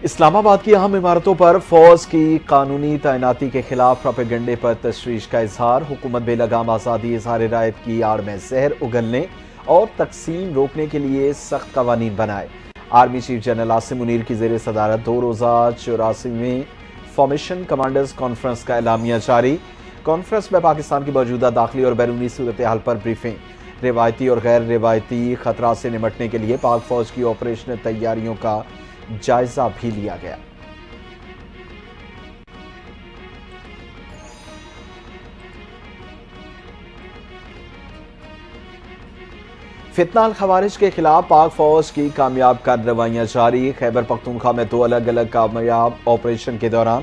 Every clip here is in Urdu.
اسلام آباد کی اہم عمارتوں پر فوج کی قانونی تعیناتی کے خلاف پروپیگنڈے پر تشویش کا اظہار۔ حکومت بے لگام آزادی اظہار رائے کی آڑ میں زہر اگلنے اور تقسیم روکنے کے لیے سخت قوانین بنائے۔ Army chief general Asim Munir کی زیر صدارت 2 روزہ 84ویں فارمیشن کمانڈرز کانفرنس کا اعلامیہ جاری۔ کانفرنس میں پاکستان کی موجودہ داخلی اور بیرونی صورتحال پر بریفنگ، روایتی اور غیر روایتی خطرات سے نمٹنے کے لیے پاک فوج کی آپریشنل تیاریوں کا جائزہ بھی لیا گیا۔ فتنہ الخوارج کے خلاف پاک فوج کی کامیاب کارروائیاں جاری۔ خیبر پختونخوا میں 2 الگ الگ کامیاب آپریشن کے دوران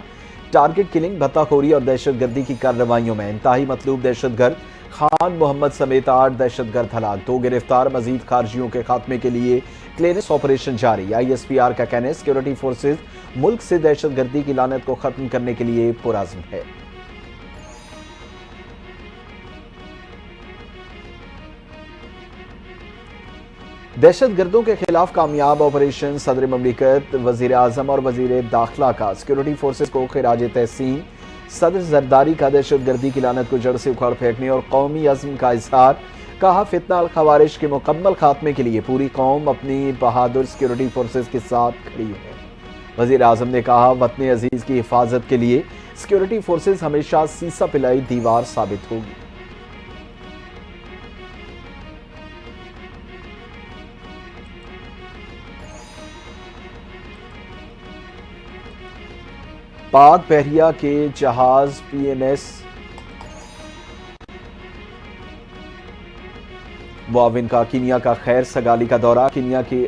ٹارگٹ کلنگ، بھتہ خوری اور دہشت گردی کی کارروائیوں میں انتہائی مطلوب دہشت گرد خان محمد سمیت 8 دہشت گرد ہلاک، 2 گرفتار۔ مزید خارجیوں کے خاتمے کے لیے کلیئرنس آپریشن جاری۔ ISPR کا کہنا ہے سیکورٹی فورسز ملک سے دہشت گردی کی لعنت کو ختم کرنے کے لیے پرعزم ہے۔ دہشت گردوں کے خلاف کامیاب آپریشن، صدر مملکت، وزیر اعظم اور وزیر داخلہ کا سیکورٹی فورسز کو خراج تحسین۔ صدر زرداری کا دہشت گردی کی لعنت کو جڑ سے اکھاڑ پھینکنے اور قومی عزم کا اظہار۔ کہا فتنہ الخوارج کے مکمل خاتمے کے لیے پوری قوم اپنی بہادر سیکورٹی فورسز کے ساتھ کھڑی ہے۔ وزیر اعظم نے کہا وطن عزیز کی حفاظت کے لیے سیکورٹی فورسز ہمیشہ سیسہ پلائی دیوار ثابت ہوگی۔ پاک بحریہ کے جہاز PNS معاون کا کینیا کا خیر سگالی کا دورہ۔ کینیا کے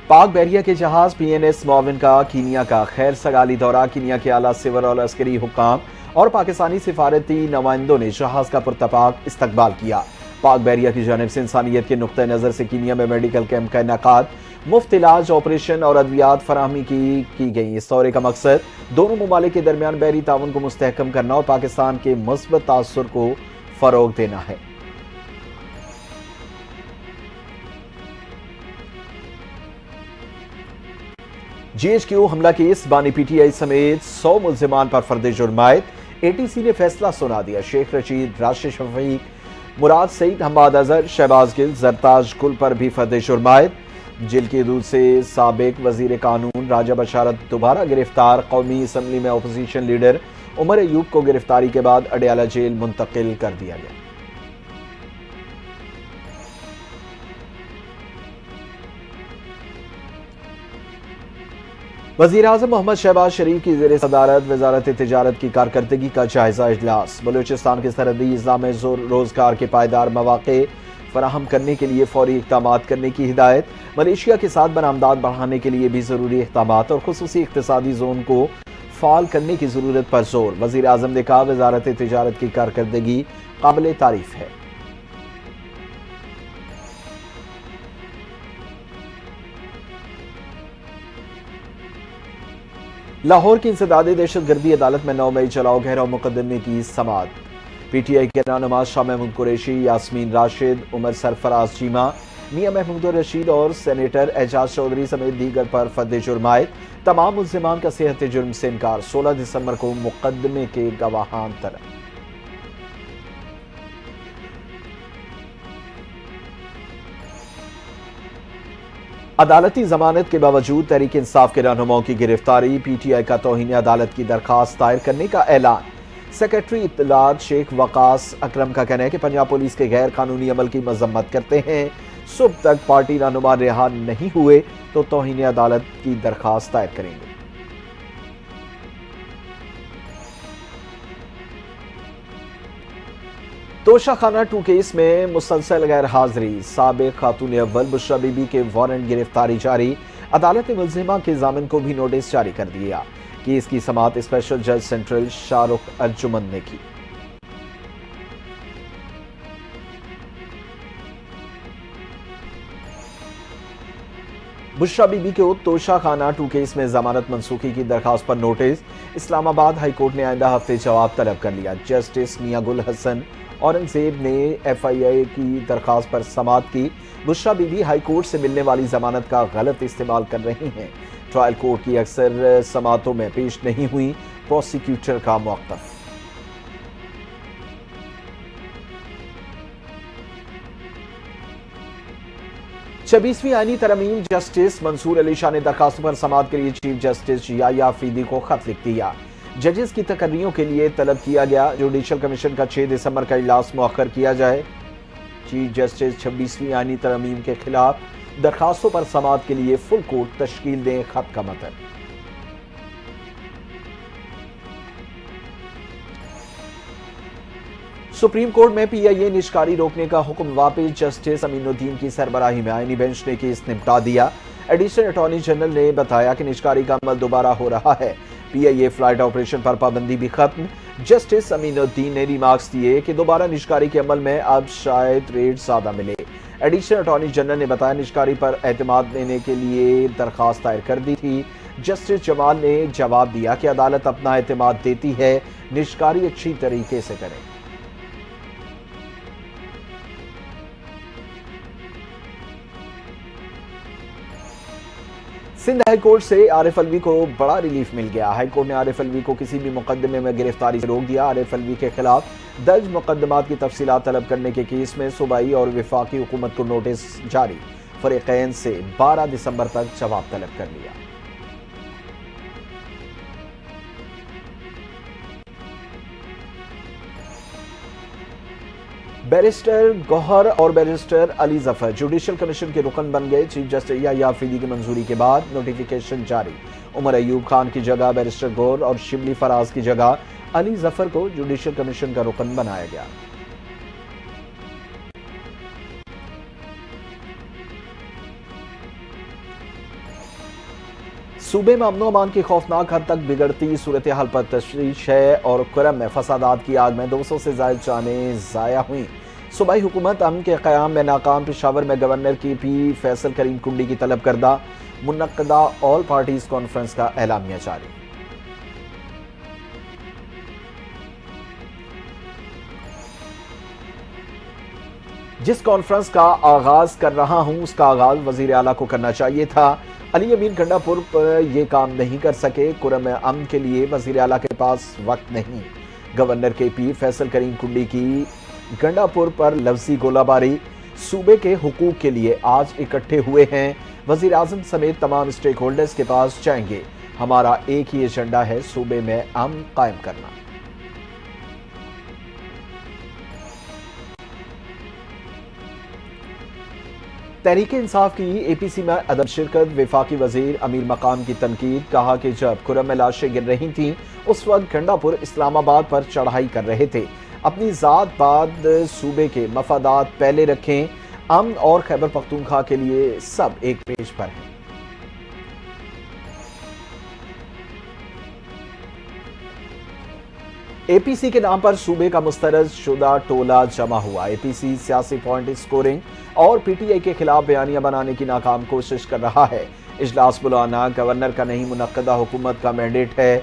پاک بحریہ کے جہاز PNS معاون کا کینیا کا خیر سگالی دورہ۔ کینیا کے اعلیٰ سول اور عسکری حکام اور پاکستانی سفارتی نمائندوں نے جہاز کا پرتپاک استقبال کیا۔ پاک بحریہ کی جانب سے انسانیت کے نقطہ نظر سے کینیا میں میڈیکل کیمپ کا انعقاد، مفت علاج، آپریشن اور ادویات فراہمی کی گئی۔ اس دورے کا مقصد دونوں ممالک کے درمیان بحری تعاون کو مستحکم کرنا اور پاکستان کے مثبت تاثر کو فروغ دینا ہے۔ GHQ حملہ کیس، بانی PTI سمیت 100 ملزمان پر فرد جرم عائد۔ ATC نے فیصلہ سنا دیا۔ شیخ رشید، راشد شفیق، مراد سعید، حماد اظہر، شہباز گل، زرتاج گل پر بھی فرد جرم عائد۔ جیل کی حدود سے سابق وزیر قانون راجہ بشارت دوبارہ گرفتار۔ قومی اسمبلی میں اپوزیشن لیڈر عمر ایوب کو گرفتاری کے بعد اڈیالہ جیل منتقل کر دیا گیا۔ وزیر اعظم محمد شہباز شریف کی زیر صدارت وزارت تجارت کی کارکردگی کا جائزہ اجلاس۔ بلوچستان کے سرحدی اضلاع میں روزگار کے پائیدار مواقع فراہم کرنے کے لیے فوری اقدامات کرنے کی ہدایت۔ ملیشیا کے ساتھ برآمدات بڑھانے کے لیے بھی ضروری اقدامات اور خصوصی اقتصادی زون کو فعال کرنے کی ضرورت پر زور۔ وزیر اعظم نے کہا وزارت تجارت کی کارکردگی قابل تعریف ہے۔ لاہور کی انسداد دہشت گردی عدالت میں 9 مئی چلاؤ گہراؤ مقدمے کی سماعت۔ PTI کے رہنما شاہ محمود قریشی، یاسمین راشد، عمر سرفراز چیمہ، میاں محمود الرشید اور سینیٹر اعجاز چودھری سمیت دیگر پر فرد جرم عائد۔ تمام ملزمان کا صحت جرم سے انکار۔ 16 دسمبر کو مقدمے کے گواہان طلب۔ عدالتی ضمانت کے باوجود تحریک انصاف کے رہنماؤں کی گرفتاری۔ PTI کا توہین عدالت کی درخواست دائر کرنے کا اعلان۔ سیکرٹری اطلاعات شیخ وقاص اکرم کا کہنا ہے کہ پنجاب پولیس کے غیر قانونی عمل کی مذمت کرتے ہیں۔ صبح تک پارٹی رہنما رہا نہیں ہوئے تو توہین عدالت کی درخواست دائر کریں گے۔ توشہ خانہ 2 کیس میں مسلسل غیر حاضری، سابق خاتون اول بشرا بی بی کے وارنٹ گرفتاری جاری۔ عدالت نے ملزمہ کے ضامن کو بھی نوٹس جاری کر دیا۔ کیس کی سماعت اسپیشل جج سینٹرل شاہ رخ ارجمند نے کی۔ بشرا بی بی کو توشہ خانہ 2 کیس میں ضمانت منسوخی کی درخواست پر نوٹس۔ اسلام آباد ہائی کورٹ نے آئندہ ہفتے جواب طلب کر لیا۔ جسٹس میاں گل حسن اورنگزیب نے ایف آئی اے کی درخواست پر سماعت کی۔ بشرا بی بی ہائی کورٹ سے ملنے والی ضمانت کا غلط استعمال کر رہی ہیں۔ ٹرائل کورٹ کی اکثر سماعتوں میں پیش نہیں ہوئی، پروسیکیوٹر کا موقف۔ 26ویں آئینی ترمیم جسٹس منصور علی شاہ نے درخواست پر سماعت کے لیے چیف جسٹس یحییٰ آفریدی کو خط لکھ دیا۔ ججز کی تقرریوں کے لیے طلب کیا گیا، جوڈیشل کمیشن کا 6 دسمبر کا اجلاس مؤخر کیا جائے۔ چیف جسٹس 26ویں آئینی ترمیم کے خلاف درخواستوں پر سماعت کے لیے فل کورٹ تشکیل دیں، خط کا متن۔ سپریم کورٹ میں پی آئی اے نشکاری روکنے کا حکم واپس، جسٹس امین الدین کی سربراہی میں آئینی بینچ نے کیس نمٹا دیا۔ ایڈیشنل اٹارنی جنرل نے بتایا کہ نشکاری کا عمل دوبارہ ہو رہا ہے، پی آئی اے فلائٹ آپریشن پر پابندی بھی ختم۔ جسٹس امین الدین نے ریمارکس دیے کہ دوبارہ نشکاری کے عمل میں اب شاید ریٹ زیادہ ملے۔ ایڈیشنل اٹارنی جنرل نے بتایا نشکاری پر اعتماد لینے کے لیے درخواست دائر کر دی تھی۔ جسٹس جمال نے جواب دیا کہ عدالت اپنا اعتماد دیتی ہے، نشکاری اچھی طریقے سے کریں۔ سندھ ہائی کورٹ سے عارف الوی کو بڑا ریلیف مل گیا۔ ہائی کورٹ نے عارف الوی کو کسی بھی مقدمے میں گرفتاری سے روک دیا۔ عارف الوی کے خلاف درج مقدمات کی تفصیلات طلب کرنے کے کیس میں صوبائی اور وفاقی حکومت کو نوٹس جاری، فریقین سے 12 دسمبر تک جواب طلب کر لیا۔ بیرسٹر گوہر اور barrister Ali Zafar judicial commission کے رکن بن گئے۔ چیف جسٹس یحییٰ آفریدی کی منظوری کے بعد نوٹیفیکیشن جاری۔ عمر ایوب خان کی جگہ بیرسٹر گوہر اور شبلی فراز کی جگہ علی ظفر کو جوڈیشل کمیشن کا رکن بنایا گیا۔ صوبے میں امن و امان کی خوفناک حد تک بگڑتی صورتحال پر تشویش ہے اور کرم میں فسادات کی آگ میں 200 سے زائد جانیں ضائع ہوئیں۔ صوبائی حکومت امن کے قیام میں ناکام، پشاور میں گورنر کی پی فیصل کریم کنڈی کی طلب کردہ، منعقدہ آل پارٹیز کانفرنس کا اعلامیہ جاری۔ جس کانفرنس کا آغاز کر رہا ہوں اس کا آغاز وزیر اعلیٰ کو کرنا چاہیے تھا، علی امین گنڈا پور پر یہ کام نہیں کر سکے، کرم امن کے لیے وزیر اعلیٰ کے پاس وقت نہیں۔ گورنر کے پی فیصل کریم کنڈی کی گنڈا پور پر لفظی گولہ باری، صوبے کے حقوق کے لیے آج اکٹھے ہوئے ہیں، وزیر اعظم سمیت تمام اسٹیک ہولڈرز کے پاس جائیں گے، ہمارا ایک ہی ایجنڈا ہے صوبے میں امن قائم کرنا۔ تحریک انصاف کی اے پی سی میں عدم شرکت، وفاقی وزیر امیر مقام کی تنقید، کہا کہ جب کرم میں لاشیں گر رہی تھیں اس وقت گنڈا پور اسلام آباد پر چڑھائی کر رہے تھے، اپنی ذات بعد صوبے کے مفادات پہلے رکھیں، امن اور خیبر پختونخوا کے لیے سب ایک پیج پر ہیں۔ اے پی سی کے نام پر صوبے کا مسترد شدہ ٹولہ جمع ہوا۔ اے پی سی سیاسی پوائنٹ سکورنگ اور پی ٹی آئی کے خلاف بیانیہ بنانے کی ناکام کوشش کر رہا ہے۔ اجلاس بلانا گورنر کا نہیں، منعقدہ حکومت کا مینڈیٹ ہے۔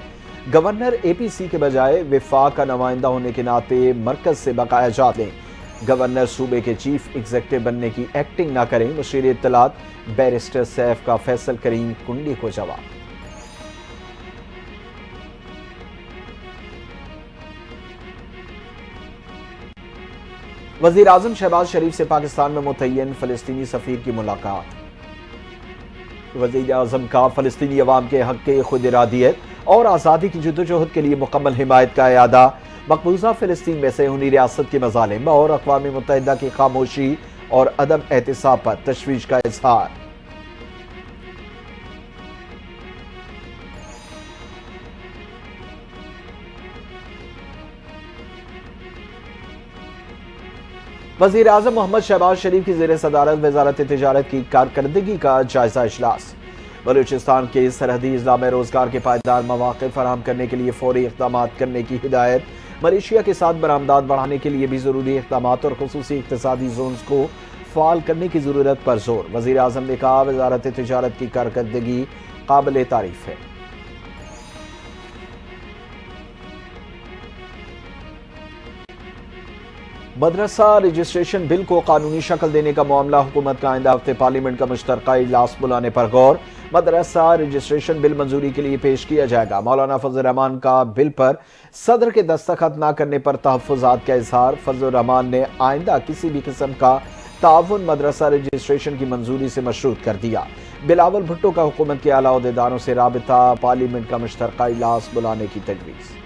گورنر اے پی سی کے بجائے وفاق کا نمائندہ ہونے کے ناطے مرکز سے بقایا جات لیں۔ گورنر صوبے کے چیف ایگزیکٹو بننے کی ایکٹنگ نہ کریں، مشیر اطلاعات بیرسٹر سیف کا فیصل کریم کنڈی کو جواب۔ وزیر اعظم شہباز شریف سے پاکستان میں متعین فلسطینی سفیر کی ملاقات۔ وزیر اعظم کا فلسطینی عوام کے حق کے خود ارادیت اور آزادی کی جدوجہد کے لیے مکمل حمایت کا اعادہ، مقبوضہ فلسطین میں صہیونی ریاست کے مظالم اور اقوام متحدہ کی خاموشی اور عدم احتساب پر تشویش کا اظہار۔ وزیر اعظم محمد شہباز شریف کی زیر صدارت وزارت تجارت کی کارکردگی کا جائزہ اجلاس۔ بلوچستان کے سرحدی اضلاع میں روزگار کے پائیدار مواقع فراہم کرنے کے لیے فوری اقدامات کرنے کی ہدایت۔ ملیشیا کے ساتھ برآمدات بڑھانے کے لیے بھی ضروری اقدامات اور خصوصی اقتصادی زونز کو فعال کرنے کی ضرورت پر زور۔ وزیر اعظم نے کہا وزارت تجارت کی کارکردگی قابل تعریف ہے۔ مدرسہ رجسٹریشن بل کو قانونی شکل دینے کا معاملہ حکومت کا آئندہ ہفتے پارلیمنٹ کا مشترکہ اجلاس بلانے پر غور۔ مدرسہ رجسٹریشن بل منظوری کے لیے پیش کیا جائے گا۔ مولانا فضل الرحمان کا بل پر صدر کے دستخط نہ کرنے پر تحفظات کا اظہار۔ فضل الرحمان نے آئندہ کسی بھی قسم کا تعاون مدرسہ رجسٹریشن کی منظوری سے مشروط کر دیا۔ بلاول بھٹو کا حکومت کے اعلیٰ عہدیداروں سے رابطہ، پارلیمنٹ کا مشترکہ اجلاس بلانے کی تجویز۔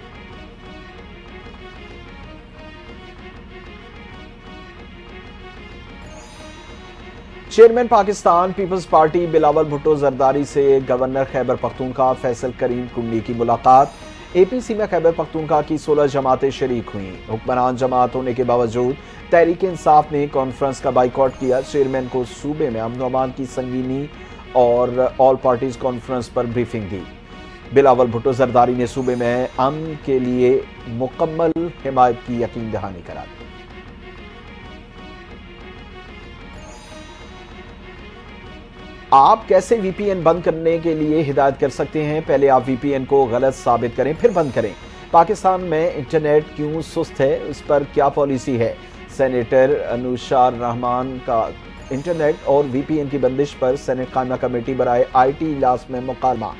چیئرمین پاکستان پیپلز پارٹی بلاول بھٹو زرداری سے گورنر خیبر پختونخوا فیصل کریم کنڈی کی ملاقات۔ اے پی سی میں خیبر پختونخوا کی 16 جماعتیں شریک ہوئیں۔ حکمران جماعت ہونے کے باوجود تحریک انصاف نے کانفرنس کا بائیکاٹ کیا۔ چیئرمین کو صوبے میں امن و امان کی سنگینی اور آل پارٹیز کانفرنس پر بریفنگ دی۔ بلاول بھٹو زرداری نے صوبے میں امن کے لیے مکمل حمایت کی یقین دہانی کرا دی۔ آپ کیسے وی پی این بند کرنے کے لیے ہدایت کر سکتے ہیں؟ پہلے آپ وی پی این کو غلط ثابت کریں پھر بند کریں۔ پاکستان میں انٹرنیٹ کیوں سست ہے، اس پر کیا پالیسی ہے؟ سینیٹر انوشار رحمان کا انٹرنیٹ اور وی پی این کی بندش پر سینٹ قائمہ کمیٹی برائے آئی ٹی اجلاس میں مکالمہ۔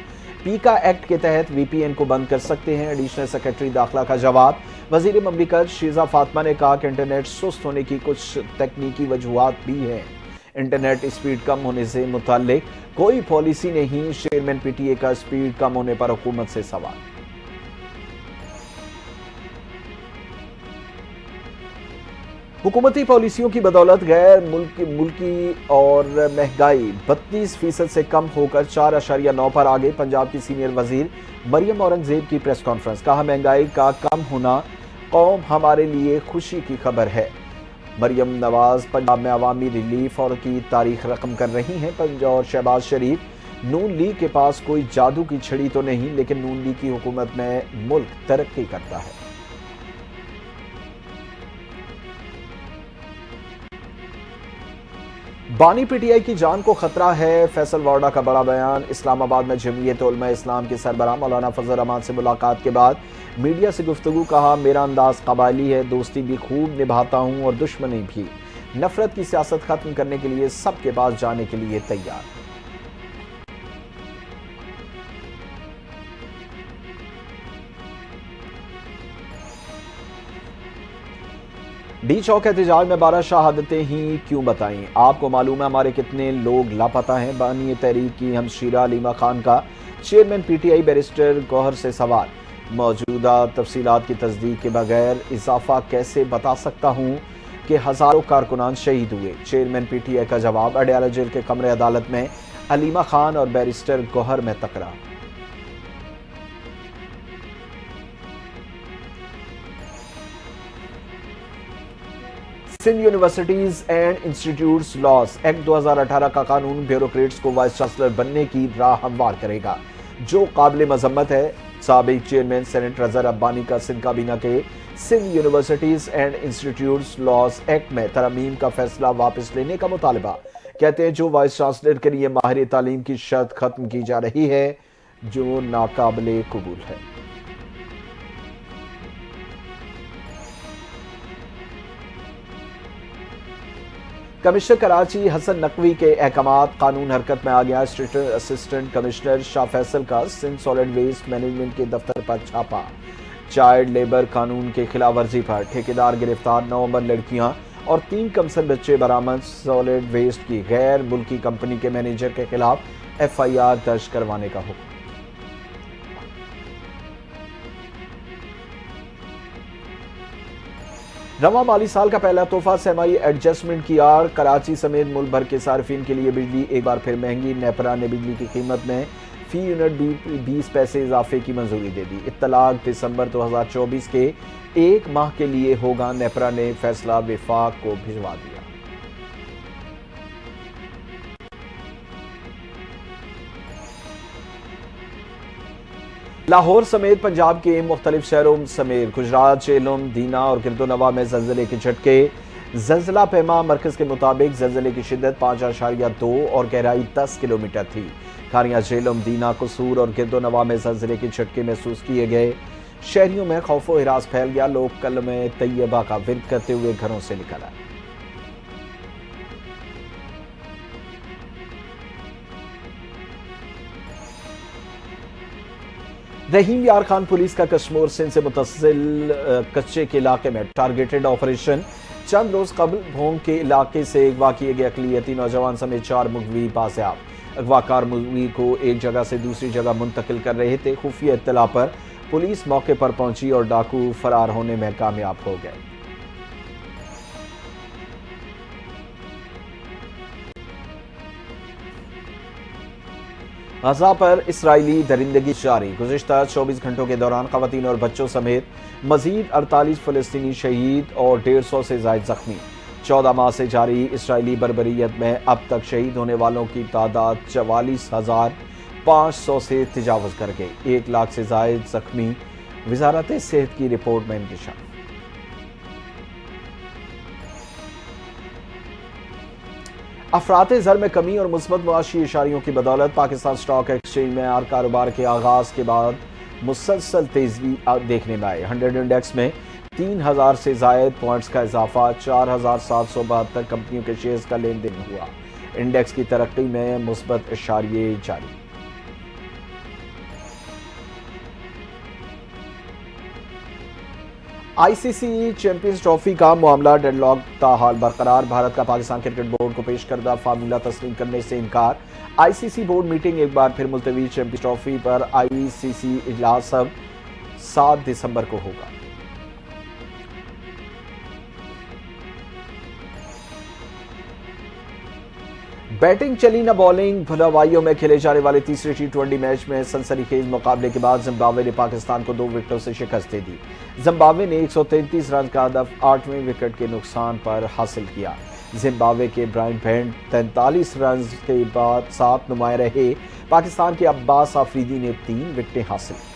پیکا ایکٹ کے تحت وی پی این کو بند کر سکتے ہیں، ایڈیشنل سیکرٹری داخلہ کا جواب۔ وزیر مملکت شیزہ فاطمہ نے کہا کہ انٹرنیٹ سست ہونے کی کچھ تکنیکی وجوہات بھی ہیں۔ انٹرنیٹ اسپیڈ کم ہونے سے متعلق کوئی پالیسی نہیں، چیئرمین پی ٹی اے کا اسپیڈ کم ہونے پر حکومت سے سوال۔ حکومتی پالیسیوں کی بدولت غیر ملکی اور مہنگائی 32% سے کم ہو کر 4.9 پر آگے۔ پنجاب کی سینئر وزیر مریم اورنگزیب کی پریس کانفرنس، کہا مہنگائی کا کم ہونا قوم ہمارے لیے خوشی کی خبر ہے۔ مریم نواز پنجاب میں عوامی ریلیف اور کی تاریخ رقم کر رہی ہیں۔ اور شہباز شریف، نون لیگ کے پاس کوئی جادو کی چھڑی تو نہیں، لیکن نون لیگ کی حکومت میں ملک ترقی کرتا ہے۔ بانی پی ٹی آئی کی جان کو خطرہ ہے، فیصل وارڈا کا بڑا بیان۔ اسلام آباد میں جمعیت علماء اسلام کے سربراہ مولانا فضل الرحمان سے ملاقات کے بعد میڈیا سے گفتگو، کہا میرا انداز قبائلی ہے، دوستی بھی خوب نبھاتا ہوں اور دشمنی بھی۔ نفرت کی سیاست ختم کرنے کے لیے سب کے پاس جانے کے لیے تیار۔ ڈی چوک احتجاج میں 12 شہادتیں ہی کیوں بتائیں؟ آپ کو معلوم ہے ہمارے کتنے لوگ لاپتہ ہیں؟ بانی تحریک کی ہمشیرہ علیمہ خان کا چیئرمین پی ٹی آئی بیرسٹر گوہر سے سوال۔ موجودہ تفصیلات کی تصدیق کے بغیر اضافہ کیسے بتا سکتا ہوں کہ ہزاروں کارکنان شہید ہوئے؟ چیئرمین پی ٹی آئی کا جواب۔ اڈیالہ جیل کے کمرے عدالت میں علیمہ خان اور بیرسٹر گوہر میں تکرار۔ Sindh universities and institutes laws act 2018 کا قانون بیوروکریٹس کو وائس چانسلر بننے کی راہ ہموار کرے گا، جو قابل مذمت ہے۔ سابق چیئرمین سینٹ اظہر عبانی کا سندھ کابینہ کے Sindh universities and institutes laws act میں ترمیم کا فیصلہ واپس لینے کا مطالبہ۔ کہتے ہیں جو وائس چانسلر کے لیے ماہر تعلیم کی شرط ختم کی جا رہی ہے، جو ناقابل قبول ہے۔ کمشنر کراچی حسن نقوی کے احکامات قانون حرکت میں آ گیا۔ اسسٹنٹ کمشنر شاہ فیصل کا سندھ سالڈ ویسٹ مینجمنٹ کے دفتر پر چھاپا۔ چائلڈ لیبر قانون کے خلاف ورزی پر ٹھیکیدار گرفتار، 9 عمر لڑکیاں اور 3 کمسن بچے برآمد۔ سالڈ ویسٹ کی غیر ملکی کمپنی کے مینیجر کے خلاف ایف آئی آر درج کروانے کا حکم۔ رواں مالی سال کا پہلا تحفہ سرمائی ایڈجسٹمنٹ کی آڑ، کراچی سمیت ملک بھر کے صارفین کے لیے بجلی ایک بار پھر مہنگی۔ نیپرا نے بجلی کی قیمت میں فی یونٹ 20 پیسے اضافے کی منظوری دے دی۔ اطلاع دسمبر 2024 کے 1 ماہ کے لیے ہوگا۔ نیپرا نے فیصلہ وفاق کو بھجوا دیا۔ لاہور سمیت پنجاب کے مختلف شہروں سمیت گجرات، جہلم، دینا اور گردونواں میں زلزلے کے جھٹکے۔ زلزلہ پیما مرکز کے مطابق زلزلے کی شدت 5.2 اور گہرائی 10 کلومیٹر تھی۔ کھاریاں جہلم، دینا، قصور اور گرد و نواح میں زلزلے کے جھٹکے محسوس کیے گئے۔ شہریوں میں خوف و ہراس پھیل گیا، لوگ کلمہ طیبہ کا ورد کرتے ہوئے گھروں سے نکل آئے۔ رحیم یار خان پولیس کا کشمور سندھ سے متصل کچے کے علاقے میں ٹارگیٹڈ آپریشن۔ چند روز قبل بھونگ کے علاقے سے اغوا کیے گئے اقلیتی نوجوان سمیت 4 مغوی بازیاب۔ اغواکار مغوی کو ایک جگہ سے دوسری جگہ منتقل کر رہے تھے۔ خفیہ اطلاع پر پولیس موقع پر پہنچی اور ڈاکو فرار ہونے میں کامیاب ہو گئے۔ غزہ پر اسرائیلی درندگی جاری۔ گزشتہ 24 گھنٹوں کے دوران خواتین اور بچوں سمیت مزید 48 فلسطینی شہید اور 150 سے زائد زخمی۔ 14 ماہ سے جاری اسرائیلی بربریت میں اب تک شہید ہونے والوں کی تعداد 44,500 سے تجاوز کر گئی۔ 1 لاکھ سے زائد زخمی۔ وزارت صحت کی رپورٹ میں انکشاف۔ افراط زر میں کمی اور مثبت معاشی اشاریوں کی بدولت پاکستان سٹاک ایکسچینج میں کاروبار کے آغاز کے بعد مسلسل تیزی دیکھنے میں آئی۔ 100 انڈیکس میں 3,000 سے زائد پوائنٹس کا اضافہ، 4,772 کمپنیوں کے شیئرز کا لین دین ہوا۔ انڈیکس کی ترقی میں مثبت اشاریے جاری۔ آئی سی سی چیمپئنز ٹرافی کا معاملہ ڈیڈ لاک تاحال برقرار۔ بھارت کا پاکستان کرکٹ بورڈ کو پیش کردہ فارمولہ تسلیم کرنے سے انکار۔ آئی سی سی بورڈ میٹنگ ایک بار پھر ملتوی۔ چیمپئنز ٹرافی پر آئی سی سی اجلاس اب 7 دسمبر کو ہوگا۔ بیٹنگ چلی نہ بالنگ۔ بھلاوائیوں میں کھیلے جانے والے تیسرے T20 میچ میں سنسنی خیز مقابلے کے بعد زمبابوے نے پاکستان کو 2 وکٹوں سے شکست دے دی۔ زمبابوے نے 133 رنز کا ہدف 8ویں وکٹ کے نقصان پر حاصل کیا۔ زمبابوے کے برائن بینٹ 43 رنز کے بعد 7 نمایاں رہے۔ پاکستان کے عباس آفریدی نے 3 وکٹیں حاصل کی۔